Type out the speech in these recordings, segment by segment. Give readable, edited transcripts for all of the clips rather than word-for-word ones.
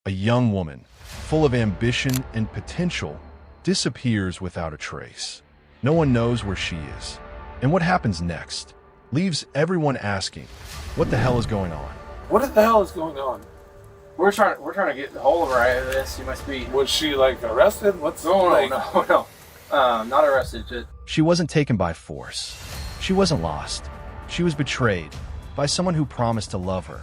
A young woman, full of ambition and potential, disappears without a trace. No one knows where she is. And what happens next leaves everyone asking, what the hell is going on? What the hell is going on? We're trying to get a hold of her out of this. She must be. Was she like arrested? What's No, like? no. Not arrested. Just She wasn't taken by force. She wasn't lost. She was betrayed by someone who promised to love her.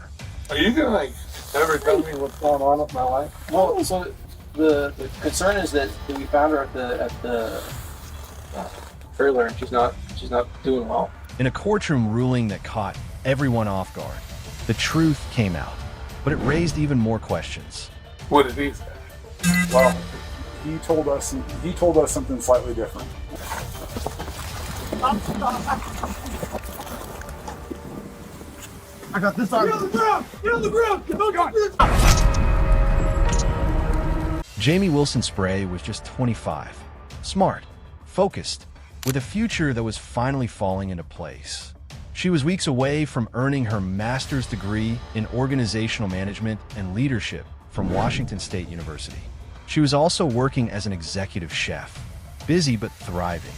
Are you gonna like ever tell me what's going on with my life? well. So the concern is that we found her at the trailer, and she's not doing well. In a courtroom ruling that caught everyone off guard, the truth came out, but it raised even more questions. What did he say? Well, he told us something slightly different. I got this on. Get on the ground! Get on the ground! Get on the ground! Jamie Wilson Spray was just 25, smart, focused, with a future that was finally falling into place. She was weeks away from earning her master's degree in organizational management and leadership from Washington State University. She was also working as an executive chef, busy but thriving.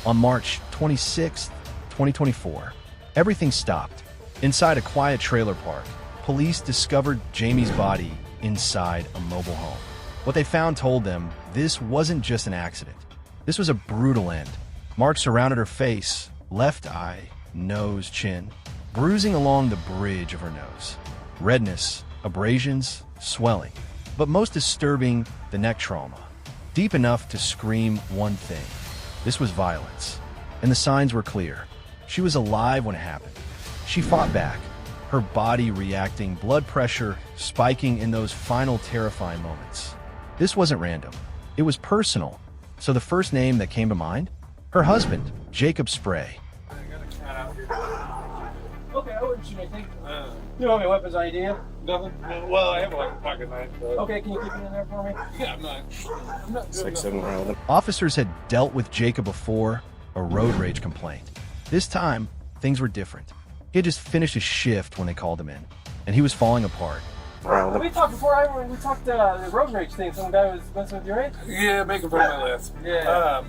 On March 26, 2024, everything stopped. Inside a quiet trailer park, police discovered Jamie's body inside a mobile home. What they found told them this wasn't just an accident. This was a brutal end. Marks surrounded her face, left eye, nose, chin, bruising along the bridge of her nose. Redness, abrasions, swelling. But most disturbing, the neck trauma. Deep enough to scream one thing. This was violence. And the signs were clear. She was alive when it happened. She fought back, her body reacting, blood pressure spiking in those final terrifying moments. This wasn't random. It was personal. So the first name that came to mind? Her husband, Jacob Spray. I got a cat out here. Okay, I wouldn't shoot anything. You don't have any weapons on you, do you? Nothing. Well, I have like a pocket knife. But Okay, can you keep it in there for me? yeah, I'm not doing nothing. Officers had dealt with Jacob before, a road rage complaint. This time, things were different. He had just finished his shift when they called him in, and he was falling apart. We talked before. We talked the road rage thing. Some guy was messing with your head. Yeah, making fun of my list. Yeah.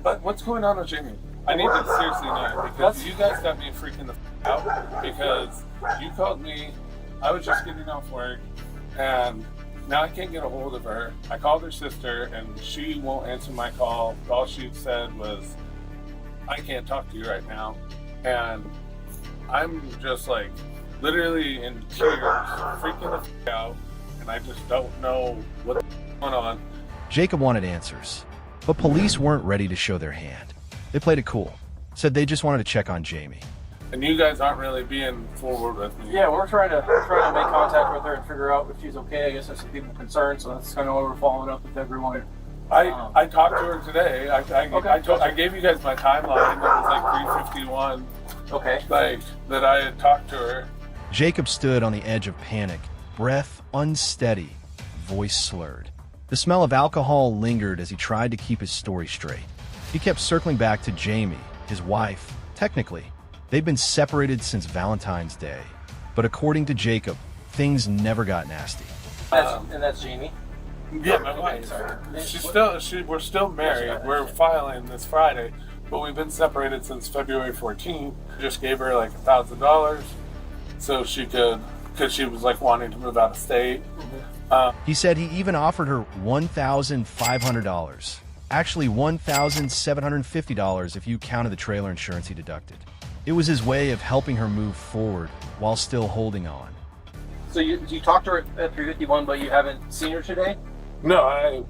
But what's going on with Jamie? I need to seriously know because you guys got me freaking the out because you called me. I was just getting off work, and now I can't get a hold of her. I called her sister, and she won't answer my call. All she said was, "I can't talk to you right now," and I'm just like literally in tears, freaking the out, and I just don't know what's going on. Jacob wanted answers, but police weren't ready to show their hand. They played it cool, said they just wanted to check on Jamie. And you guys aren't really being forward with me. Yeah, we're trying to make contact with her and figure out if she's okay. I guess there's some people concerned, so that's kind of why we're following up with everyone. I talked to her today. Okay. I gave you guys my timeline. It was like 3:51. Okay. Like that I had talked to her. Jacob stood on the edge of panic, breath unsteady, voice slurred. The smell of alcohol lingered as he tried to keep his story straight. He kept circling back to Jamie, his wife. Technically, they'd been separated since Valentine's Day. But according to Jacob, things never got nasty. And that's Jamie. Yeah, my wife. We're still married. We're filing this Friday, but we've been separated since February 14th. Just gave her like $1,000 so she could, because she was like wanting to move out of state. He said he even offered her $1,500. Actually, $1,750 if you counted the trailer insurance he deducted. It was his way of helping her move forward while still holding on. So you talked to her at 3:51, but you haven't seen her today? No,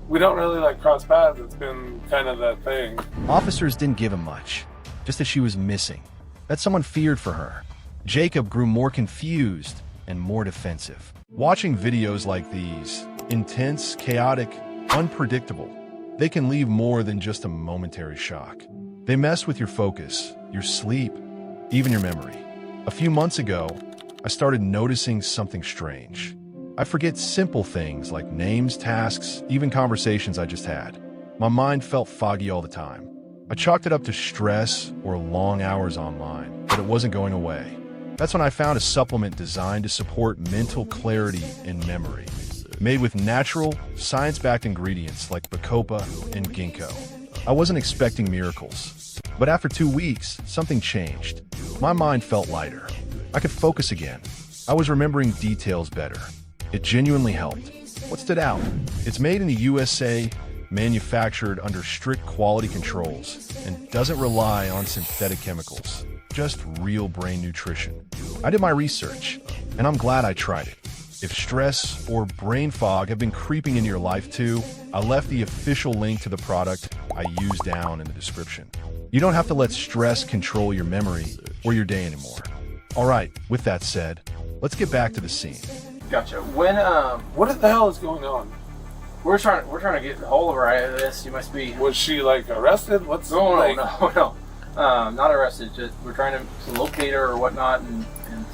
we don't really like cross paths. It's been kind of that thing. Officers didn't give him much, just that she was missing, that someone feared for her. Jacob grew more confused and more defensive. Watching videos like these, intense, chaotic, unpredictable, they can leave more than just a momentary shock. They mess with your focus, your sleep, even your memory. A few months ago, I started noticing something strange. I forget simple things like names, tasks, even conversations I just had. My mind felt foggy all the time. I chalked it up to stress or long hours online, but it wasn't going away. That's when I found a supplement designed to support mental clarity and memory, made with natural, science-backed ingredients like Bacopa and Ginkgo. I wasn't expecting miracles, but after 2 weeks, something changed. My mind felt lighter. I could focus again. I was remembering details better. It genuinely helped. What stood out? It's made in the USA, manufactured under strict quality controls, and doesn't rely on synthetic chemicals. Just real brain nutrition. I did my research, and I'm glad I tried it. If stress or brain fog have been creeping into your life too, I left the official link to the product I use down in the description. You don't have to let stress control your memory or your day anymore. All right, with that said, let's get back to the scene. Gotcha. When What the hell is going on? we're trying to get a hold of her out of this. You must be. Was she like arrested? What's No, like? no. Not arrested. Just we're trying to locate her or whatnot, and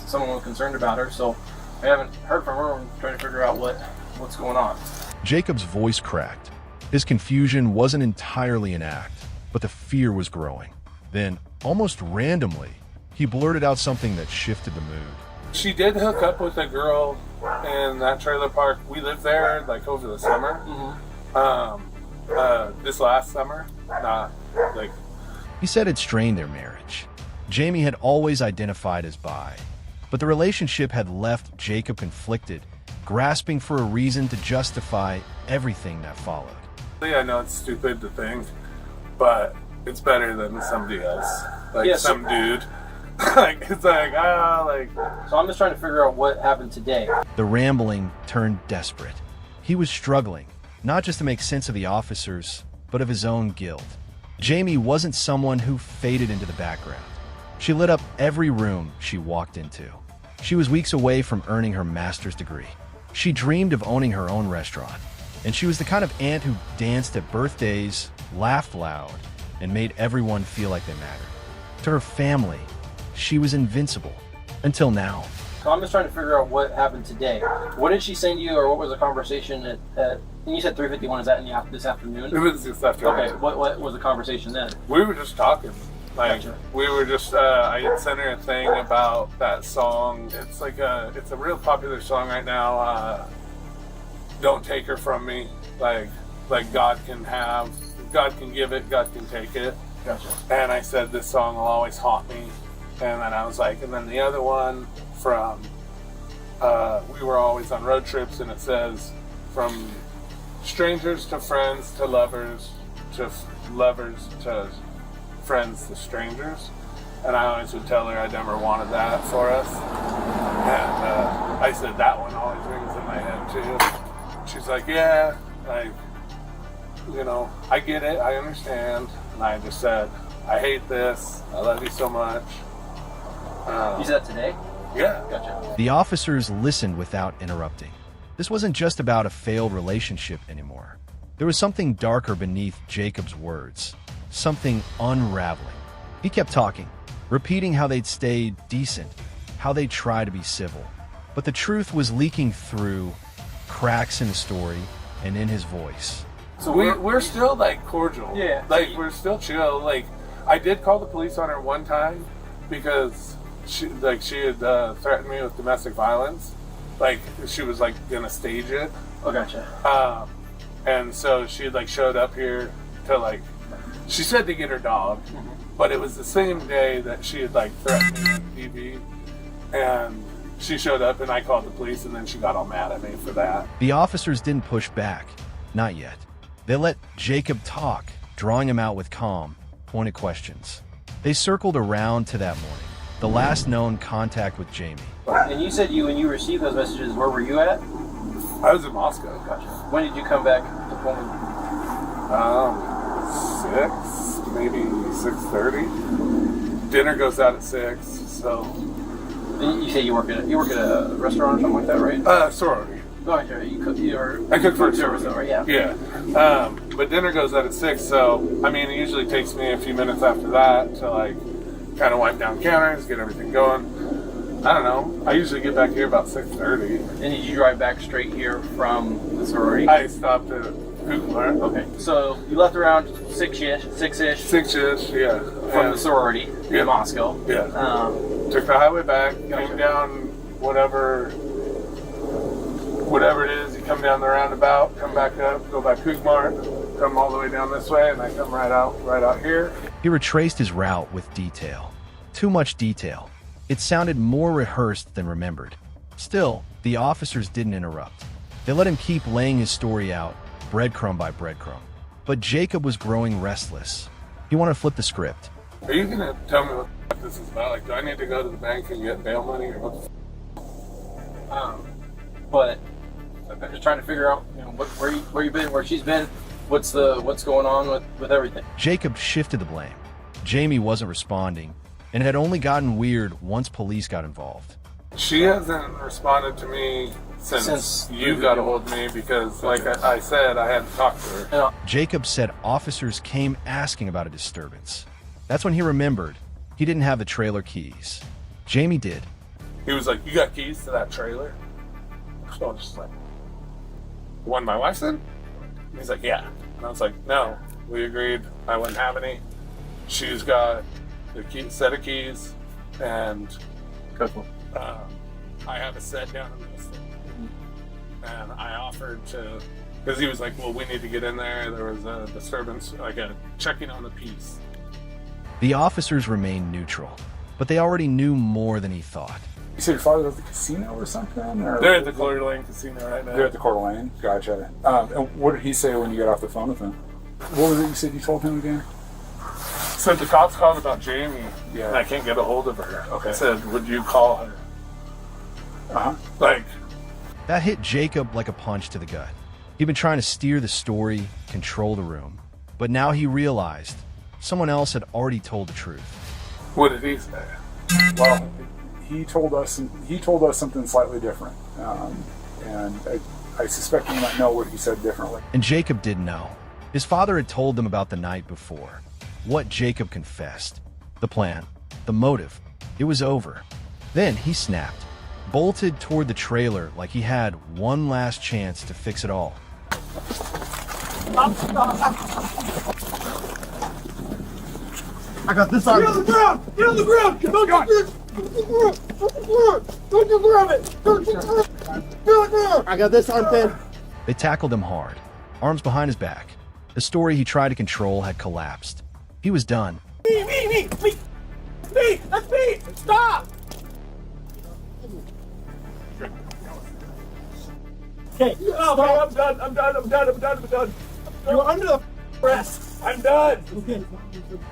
someone was concerned about her. So I haven't heard from her. I'm trying to figure out what's going on. Jacob's voice cracked. His confusion wasn't entirely an act, but the fear was growing. Then, almost randomly, he blurted out something that shifted the mood. She did hook up with a girl in that trailer park. We lived there like over the summer. This last summer, not like. He said it strained their marriage. Jamie had always identified as bi, but the relationship had left Jacob conflicted, grasping for a reason to justify everything that followed. I know it's stupid to think, but it's better than somebody else, like Yeah, some dude. Like it's like So I'm just trying to figure out what happened today. The rambling turned desperate. He was struggling, not just to make sense of the officers, but of his own guilt. Jamie wasn't someone who faded into the background. She lit up every room she walked into. She was weeks away from earning her master's degree. She dreamed of owning her own restaurant. And she was the kind of aunt who danced at birthdays, laughed loud, and made everyone feel like they mattered. To her family, she was invincible. Until now. So I'm just trying to figure out what happened today. What did she send you, or what was the conversation at and you said 3:51, is that this afternoon? it was just after. Okay, what was the conversation then? We were just talking. Like Gotcha. we were just. I had sent her a thing about that song. It's like it's a real popular song right now. Don't take her from me. Like God can give it, God can take it. Gotcha. And I said this song will always haunt me. And then I was like, and then the other one from we were always on road trips, and it says from strangers to friends to lovers to lovers to friends to strangers. And I always would tell her I never wanted that for us. And I said that one always rings in my head too. She's like, yeah, like, you know, I get it, I understand. And I just said, I hate this, I love you so much. You said that today? Yeah. Gotcha. The officers listened without interrupting. This wasn't just about a failed relationship anymore. There was something darker beneath Jacob's words, something unraveling. He kept talking, repeating how they'd stayed decent, how they'd tried to be civil. But the truth was leaking through cracks in the story and in his voice. So we're still like cordial. Yeah. Like we're still chill. Like I did call the police on her one time because she had threatened me with domestic violence. Like she was like gonna stage it. Oh, gotcha. And so she had like showed up here to like, she said to get her dog, but it was the same day that she had like threatened me with TV, and she showed up and I called the police, and then she got all mad at me for that. The officers didn't push back, not yet. They let Jacob talk, drawing him out with calm, pointed questions. They circled around to that morning, the last known contact with Jamie. And you said when you received those messages, where were you at? I was in Moscow. Gotcha. When did you come back to Poland? 6, maybe 6:30. Dinner goes out at 6, so. You say you work at a restaurant or something like that, right? Sorority. Oh, yeah, I cook for a service, though, right? Yeah. Yeah. But dinner goes out at 6, so I mean, it usually takes me a few minutes after that to like kind of wipe down counters, get everything going. I don't know. I usually get back here about 6:30. And did you drive back straight here from the sorority? I stopped at Hootmart. Okay. So you left around 6-ish. 6-ish, yeah. From the sorority in Moscow. Yeah. took the highway back, came down whatever it is. You come down the roundabout, come back up, go by Kugmart, come all the way down this way, and I come right out here. He retraced his route with detail. Too much detail. It sounded more rehearsed than remembered. Still, the officers didn't interrupt. They let him keep laying his story out, breadcrumb by breadcrumb. But Jacob was growing restless. He wanted to flip the script. Are you going to tell me what the this is about? Like, do I need to go to the bank and get bail money, or what the But I'm just trying to figure out, where you've been, where she's been, what's going on with everything. Jacob shifted the blame. Jamie wasn't responding, and it had only gotten weird once police got involved. She hasn't responded to me since you got a hold of me, because, like I said, I had to talk to her. Jacob said officers came asking about a disturbance. That's when he remembered he didn't have the trailer keys. Jamie did. He was like, "You got keys to that trailer?" So I was just like, "The one my wife's in?" He's like, "Yeah." And I was like, "No, we agreed I wouldn't have any. She's got the set of keys, and I have a set down in this thing." And I offered to, because he was like, "Well, we need to get in there. There was a disturbance, like a checking on the piece." The officers remained neutral, but they already knew more than he thought. You said your father was at the casino or something? Or They're at the Coeur d'Alene Casino right now. They're at the Coeur d'Alene? Gotcha. And what did he say when you got off the phone with him? What was it you said you told him again? So the cops called about Jamie, Yeah. and I can't get a hold of her. Okay. I said, "Would you call her?" Uh-huh. Like, That hit Jacob like a punch to the gut. He'd been trying to steer the story, control the room, but now he realized someone else had already told the truth. what did he say? Well, he told us something slightly different, and I suspect you might know what he said differently. And Jacob didn't know. His father had told them about the night before. What Jacob confessed. The plan. The motive. It was over. Then he snapped. Bolted toward the trailer like he had one last chance to fix it all. I got this on. Get on the ground! Get on the ground! Don't grab it! Don't you grab it! Don't you grab it! Get on the ground! I got this on, Finn. They tackled him hard, arms behind his back. The story he tried to control had collapsed. He was done. Me! That's me! Stop! Okay. Oh, I'm done. You're under the arrest. I'm done. Okay.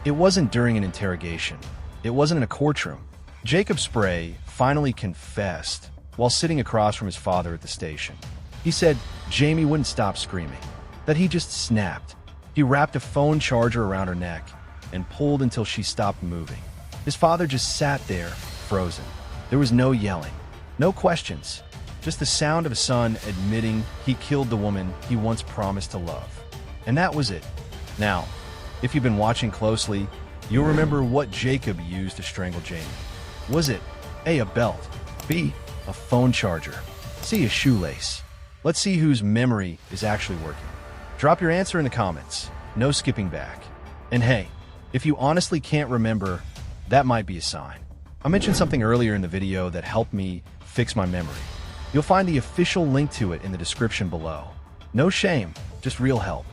It wasn't during an interrogation. It wasn't in a courtroom. Jacob Spray finally confessed while sitting across from his father at the station. He said Jamie wouldn't stop screaming, that he just snapped. He wrapped a phone charger around her neck and pulled until she stopped moving. His father just sat there, frozen. There was no yelling, no questions, just the sound of a son admitting he killed the woman he once promised to love. And that was it. Now, if you've been watching closely, you'll remember what Jacob used to strangle Jamie. Was it A, a belt, B, a phone charger, C, a shoelace? Let's see whose memory is actually working. Drop your answer in the comments. No skipping back. And hey, if you honestly can't remember, that might be a sign. I mentioned something earlier in the video that helped me fix my memory. You'll find the official link to it in the description below. No shame, just real help.